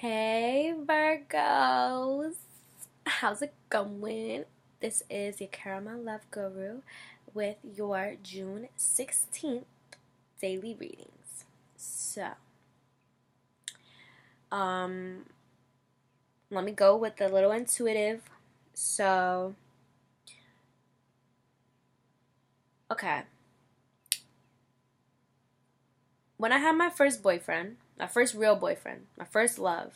Hey Virgos, how's it going? This is your Caramel Love Guru with your June 16th daily readings. So, um, let me go with the little intuitive. So, okay. When I had my first boyfriend, my first real boyfriend, my first love,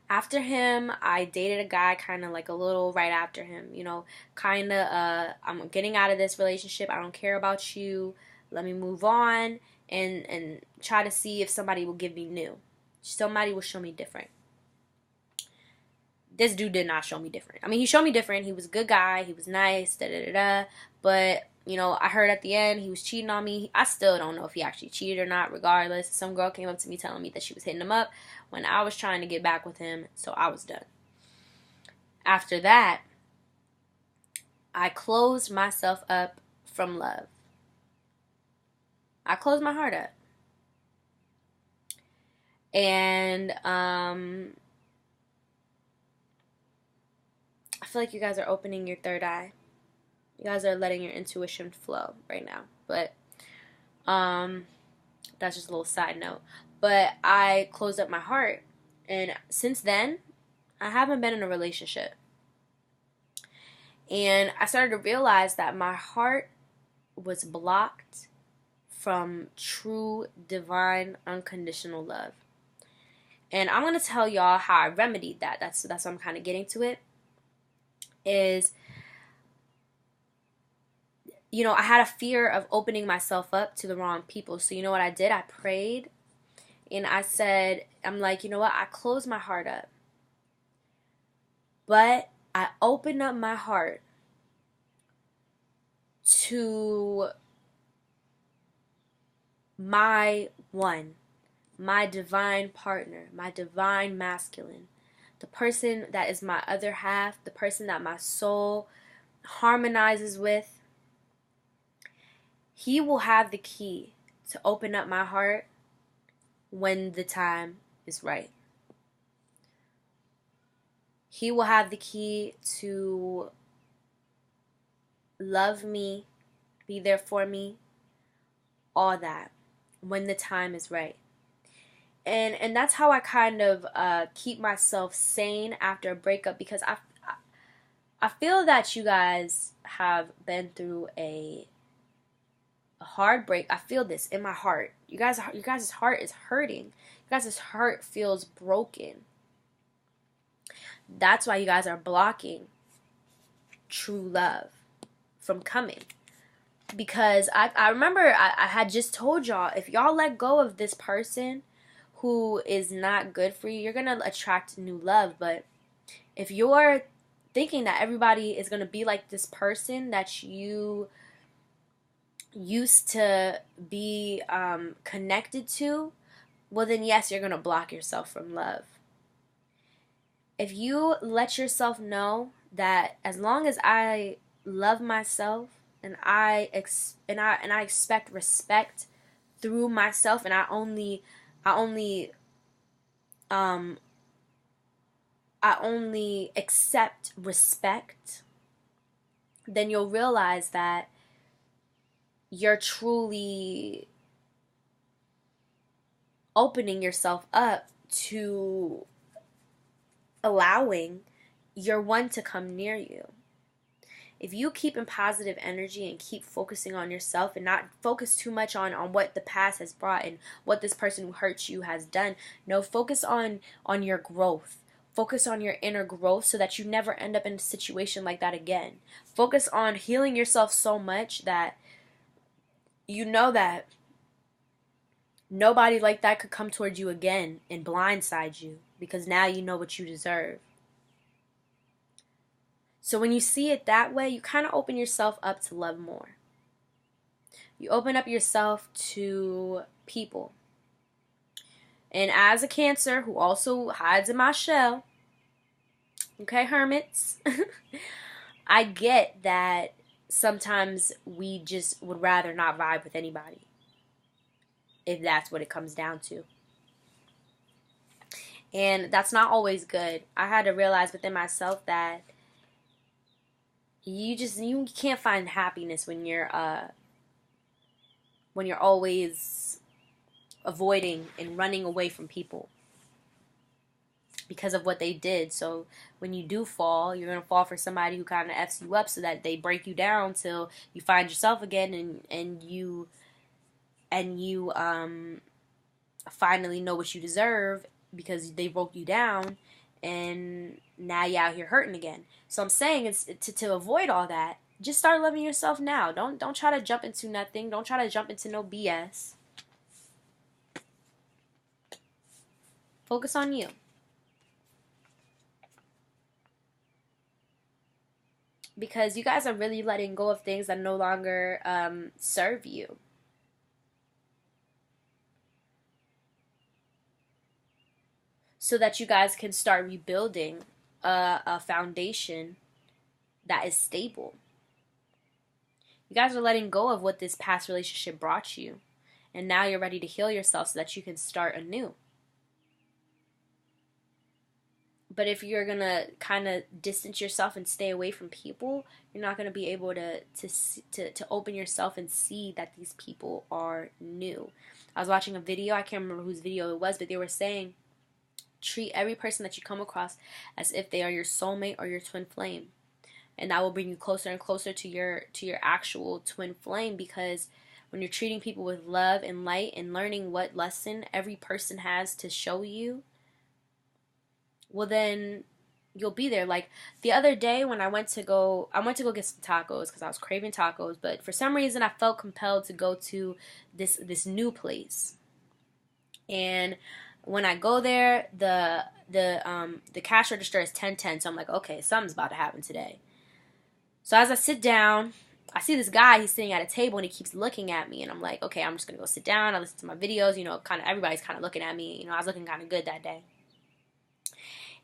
after him, I dated a guy kind of like a little right after him, kind of, I'm getting out of this relationship. I don't care about you. Let me move on and try to see if somebody will give me new. Somebody will show me different. This dude did not show me different. I mean, he showed me different. He was a good guy. He was nice, da-da-da-da. But, I heard at the end he was cheating on me. I still don't know if he actually cheated or not, regardless. Some girl came up to me telling me that she was hitting him up when I was trying to get back with him, so I was done. After that, I closed myself up from love. I closed my heart up. And, I feel like you guys are opening your third eye. You guys are letting your intuition flow right now. But that's just a little side note. But I closed up my heart. And since then, I haven't been in a relationship. And I started to realize that my heart was blocked from true, divine, unconditional love. And I'm going to tell y'all how I remedied that. That's what I'm kind of getting to it. Is, I had a fear of opening myself up to the wrong people. So you know what I did? I prayed and I said, I'm like, you know what? I closed my heart up. But I opened up my heart to my one, my divine partner, my divine masculine, the person that is my other half, the person that my soul harmonizes with. He will have the key to open up my heart when the time is right. He will have the key to love me, be there for me, all that, when the time is right. And that's how I kind of keep myself sane after a breakup, because I feel that you guys have been through a hard break. I feel this in my heart. You guys' heart is hurting. You guys' heart feels broken. That's why you guys are blocking true love from coming. Because I remember I had just told y'all, if y'all let go of this person who is not good for you, you're going to attract new love. But if you're thinking that everybody is going to be like this person that you used to be connected to, well then yes, you're going to block yourself from love. If you let yourself know that as long as I love myself and I expect respect through myself, and I only accept respect, then you'll realize that you're truly opening yourself up to allowing your one to come near you. If you keep in positive energy and keep focusing on yourself and not focus too much on what the past has brought and what this person who hurt you has done, no, focus on your growth. Focus on your inner growth so that you never end up in a situation like that again. Focus on healing yourself so much that you know that nobody like that could come towards you again and blindside you, because now you know what you deserve. So when you see it that way, you kind of open yourself up to love more. You open up yourself to people. And as a Cancer who also hides in my shell, okay, hermits, I get that sometimes we just would rather not vibe with anybody, if that's what it comes down to. And that's not always good. I had to realize within myself that you can't find happiness when you're always avoiding and running away from people because of what they did. So when you do fall, you're gonna fall for somebody who kind of f's you up so that they break you down till you find yourself again, and you finally know what you deserve because they broke you down, and now you're out here hurting again. So I'm saying it's to avoid all that. Just start loving yourself now. Don't try to jump into nothing. Don't try to jump into no BS. Focus on you. Because you guys are really letting go of things that no longer serve you. So that you guys can start rebuilding a foundation that is stable. You guys are letting go of what this past relationship brought you. And now you're ready to heal yourself so that you can start anew. But if you're going to kind of distance yourself and stay away from people, you're not going to be able to open yourself and see that these people are new. I was watching a video, I can't remember whose video it was, but they were saying, treat every person that you come across as if they are your soulmate or your twin flame. And that will bring you closer and closer to your actual twin flame, because when you're treating people with love and light and learning what lesson every person has to show you, well then you'll be there. Like the other day when I went to go get some tacos because I was craving tacos, but for some reason I felt compelled to go to this new place. And when I go there, the cash register is 10:10, so I'm like, okay, something's about to happen today. So as I sit down, I see this guy, he's sitting at a table and he keeps looking at me, and I'm like, okay, I'm just gonna go sit down. I listen to my videos, kind of everybody's kind of looking at me. I was looking kind of good that day.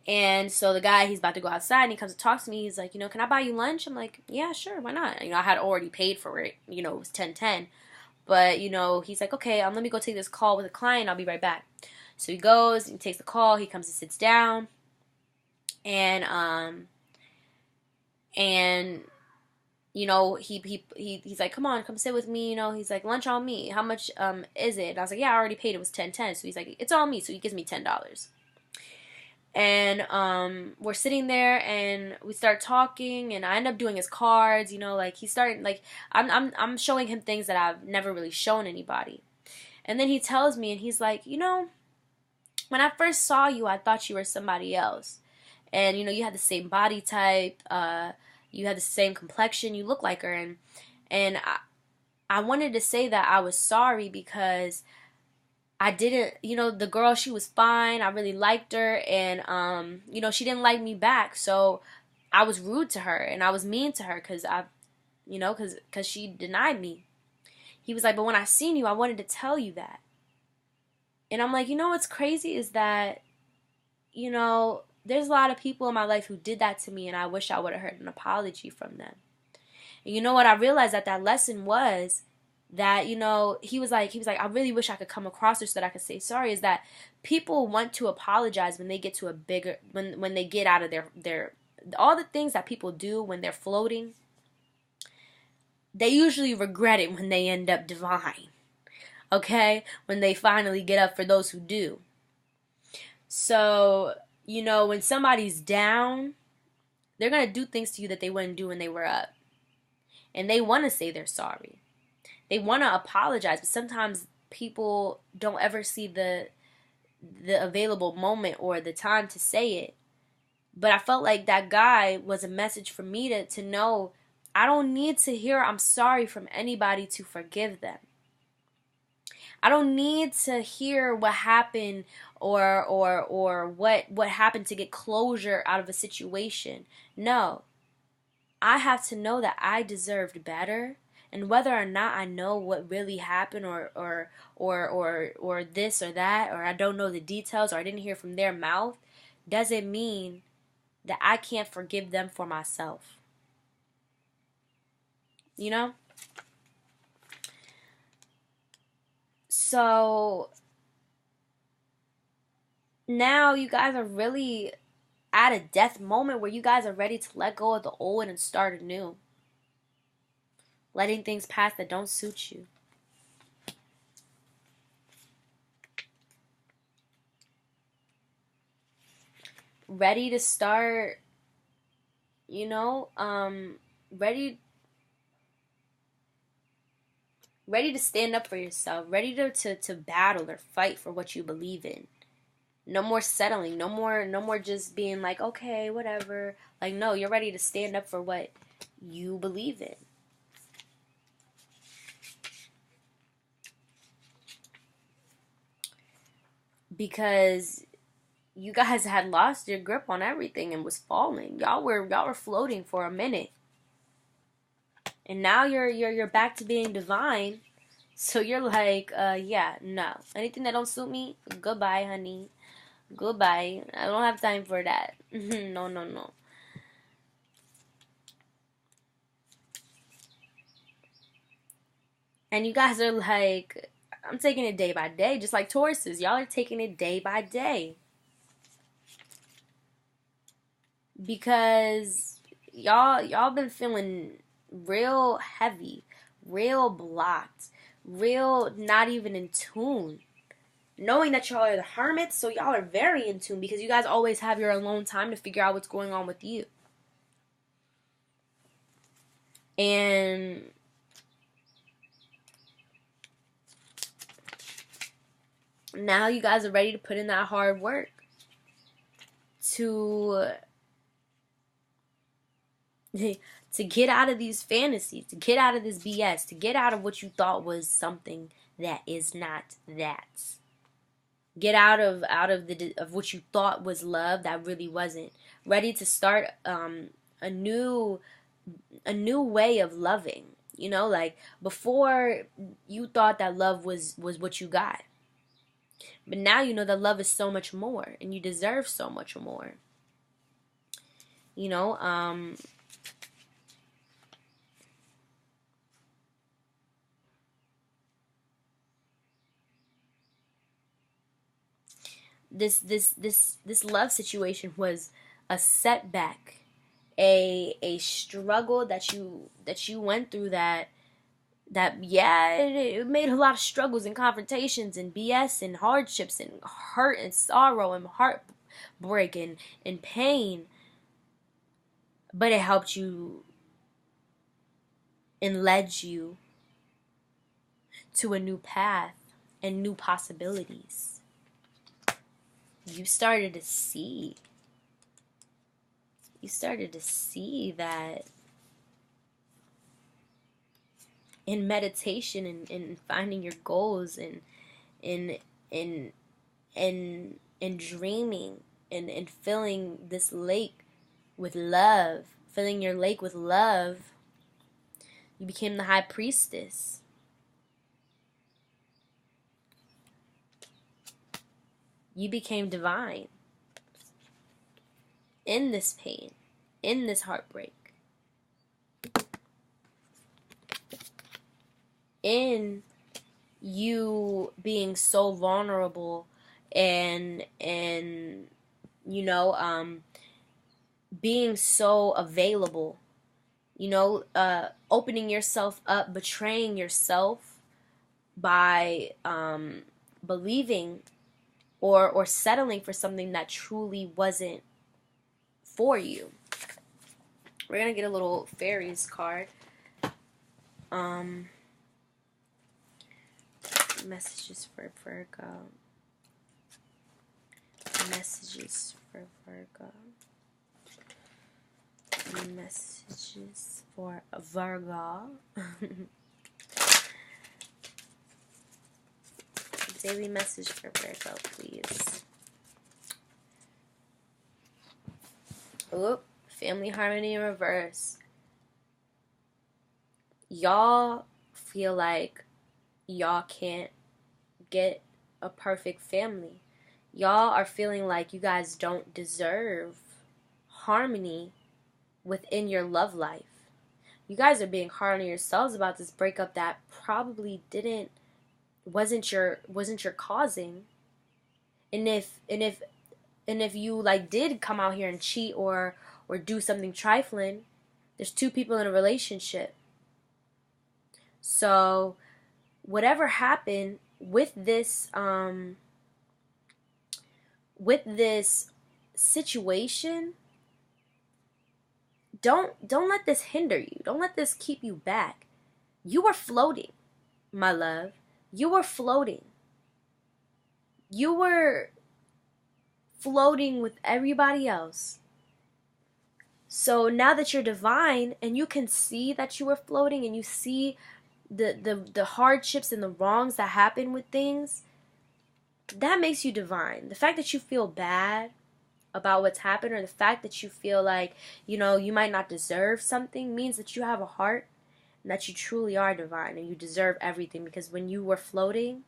And so the guy, he's about to go outside and he comes to talk to me. He's like, can I buy you lunch? I'm like, yeah, sure, why not? I had already paid for it. It was 10:10. But, he's like, okay, let me go take this call with a client. I'll be right back. So he goes, he takes the call, he comes and sits down. And he's like, come on, come sit with me. He's like, lunch on me. How much is it? And I was like, yeah, I already paid. It was 10:10. So he's like, it's on me. So he gives me $10. And we're sitting there and we start talking, and I end up doing his cards, like he started, like I'm showing him things that I've never really shown anybody. And then he tells me, and he's like, when I first saw you, I thought you were somebody else. And you had the same body type, you had the same complexion, you look like her. And I wanted to say that I was sorry because I didn't, the girl, she was fine. I really liked her, and she didn't like me back. So I was rude to her and I was mean to her because because she denied me. He was like, but when I seen you, I wanted to tell you that. And I'm like, what's crazy is that, there's a lot of people in my life who did that to me, and I wish I would have heard an apology from them. And you know what? I realized that lesson was that, he was like, I really wish I could come across her so that I could say sorry, is that people want to apologize when they get to a bigger, when they get out of their all the things that people do when they're floating, they usually regret it when they end up divine. Okay? When they finally get up, for those who do. So, when somebody's down, they're going to do things to you that they wouldn't do when they were up. And they want to say they're sorry. They want to apologize, but sometimes people don't ever see the available moment or the time to say it. But I felt like that guy was a message for me to know I don't need to hear I'm sorry from anybody to forgive them. I don't need to hear what happened or what happened to get closure out of a situation. No. I have to know that I deserved better. And whether or not I know what really happened or this or that, or I don't know the details, or I didn't hear from their mouth, doesn't mean that I can't forgive them for myself. So now you guys are really at a death moment where you guys are ready to let go of the old and start anew. Letting things pass that don't suit you. Ready to start, you know, ready to stand up for yourself, ready to battle or fight for what you believe in. No more settling, no more just being like, okay, whatever. Like, no, you're ready to stand up for what you believe in. Because you guys had lost your grip on everything and was falling. Y'all were floating for a minute. And now you're back to being divine. So you're like, yeah, no. Anything that don't suit me, goodbye, honey. Goodbye. I don't have time for that. No, no, no. And you guys are like, I'm taking it day by day, just like Tauruses. Y'all are taking it day by day. Because y'all been feeling real heavy, real blocked, real not even in tune. Knowing that y'all are the hermits, so y'all are very in tune because you guys always have your alone time to figure out what's going on with you. And now you guys are ready to put in that hard work to get out of these fantasies, to get out of this BS, to get out of what you thought was something that is not that. Get out of what you thought was love that really wasn't. Ready to start a new way of loving. You know, like before you thought that love was what you got. But now you know that love is so much more and you deserve so much more. You know, this love situation was a setback, a struggle that you went through that yeah, it made a lot of struggles and confrontations and BS and hardships and hurt and sorrow and heartbreak and pain, but it helped you and led you to a new path and new possibilities. You started to see that in meditation and in finding your goals and in dreaming and filling this lake with love, filling your lake with love, you became the high priestess. You became divine in this pain, in this heartbreak, in you being so vulnerable and you know, being so available, you know, opening yourself up, betraying yourself by believing or settling for something that truly wasn't for you. We're gonna get a little fairies card. Messages for Virgo. Messages for Virgo. Messages for Virgo. Daily message for Virgo, please. Oop, family harmony in reverse. Y'all feel like y'all can't get a perfect family. Y'all are feeling like you guys don't deserve harmony within your love life. You guys are being hard on yourselves about this breakup that probably wasn't your causing. And if And if you like did come out here and cheat or do something trifling, there's two people in a relationship. So whatever happened with this situation, don't let this hinder you. Don't let this keep you back. You were floating, my love. You were floating. You were floating with everybody else. So now that you're divine and you can see that you were floating and you see the hardships and the wrongs that happen with things, that makes you divine. The fact that you feel bad about what's happened, or the fact that you feel like, you might not deserve something, means that you have a heart and that you truly are divine and you deserve everything, because when you were floating,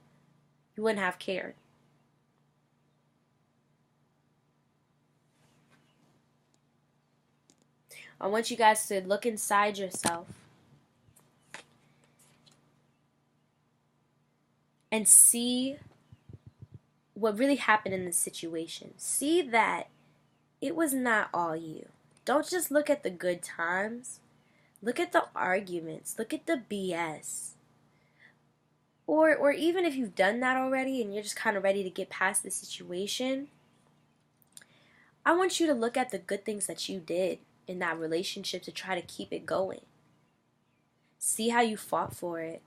you wouldn't have cared. I want you guys to look inside yourself and see what really happened in this situation. See that it was not all you. Don't just look at the good times. Look at the arguments. Look at the BS. Or even if you've done that already and you're just kind of ready to get past the situation, I want you to look at the good things that you did in that relationship to try to keep it going. See how you fought for it.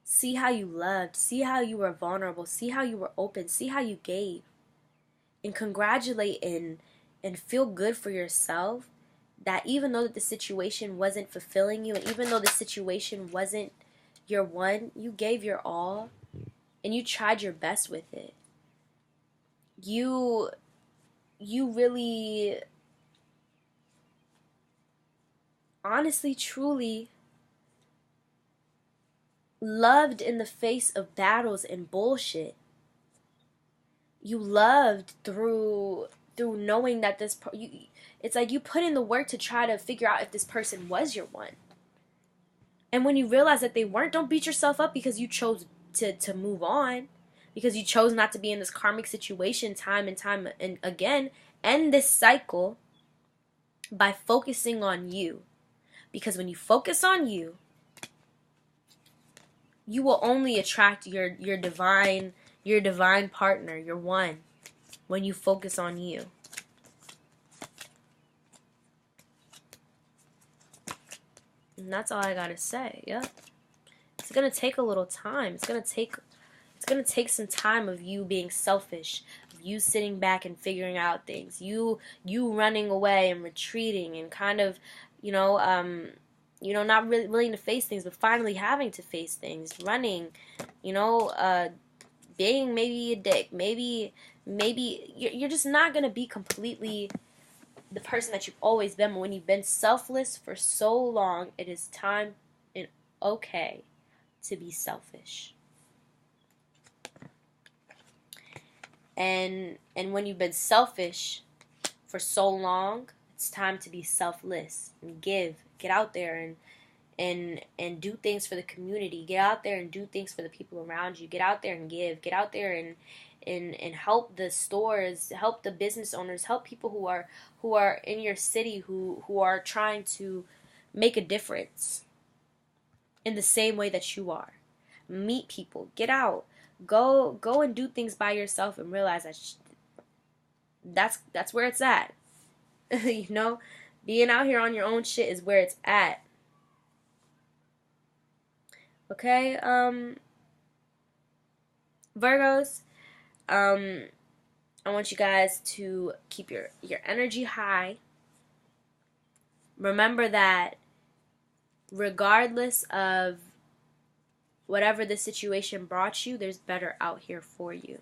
See how you loved. See how you were vulnerable. See how you were open. See how you gave. And congratulate and feel good for yourself that even though the situation wasn't fulfilling you, and even though the situation wasn't your one, you gave your all and you tried your best with it. You really, honestly, truly loved in the face of battles and bullshit. You loved through knowing that it's like you put in the work to try to figure out if this person was your one. And when you realize that they weren't, don't beat yourself up because you chose to move on, because you chose not to be in this karmic situation time and time and again. End this cycle by focusing on you. Because when you focus on you, you will only attract your divine partner, your one, when you focus on you. And that's all I gotta say. Yep. It's gonna take a little time. It's gonna take some time of you being selfish, of you sitting back and figuring out things, you running away and retreating and kind of, not really willing to face things, but finally having to face things, running, being maybe a dick, maybe you're just not gonna be completely the person that you've always been. But when you've been selfless for so long, it is time and okay to be selfish. And when you've been selfish for so long, it's time to be selfless and give. Get out there and do things for the community. Get out there and do things for the people around you. Get out there and give. Get out there and help the stores, help the business owners, help people who are in your city who are trying to make a difference in the same way that you are. Meet people. Get out. Go and do things by yourself and realize that that's where it's at. Being out here on your own shit is where it's at. Okay, Virgos, I want you guys to keep your energy high. Remember that regardless of whatever the situation brought you, there's better out here for you.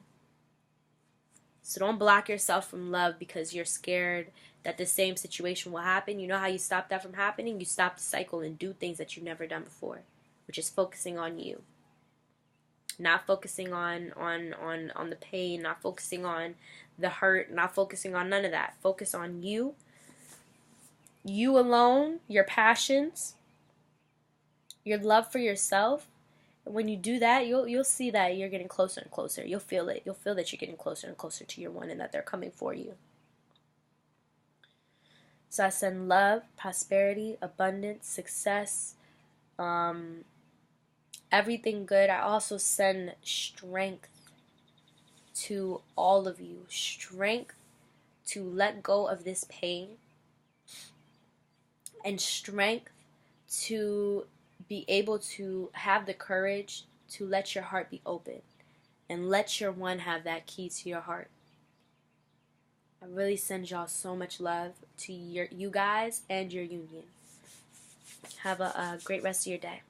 So don't block yourself from love because you're scared that the same situation will happen. You know how you stop that from happening? You stop the cycle and do things that you've never done before, which is focusing on you. Not focusing on the pain, not focusing on the hurt, not focusing on none of that. Focus on you. You alone, your passions, your love for yourself, When you do that, you'll see that you're getting closer and closer. You'll feel it. You'll feel that you're getting closer and closer to your one, and that they're coming for you. So I send love, prosperity, abundance, success, everything good. I also send strength to all of you. Strength to let go of this pain, and strength to be able to have the courage to let your heart be open and let your one have that key to your heart. I really send y'all so much love to you guys and your union. Have a great rest of your day.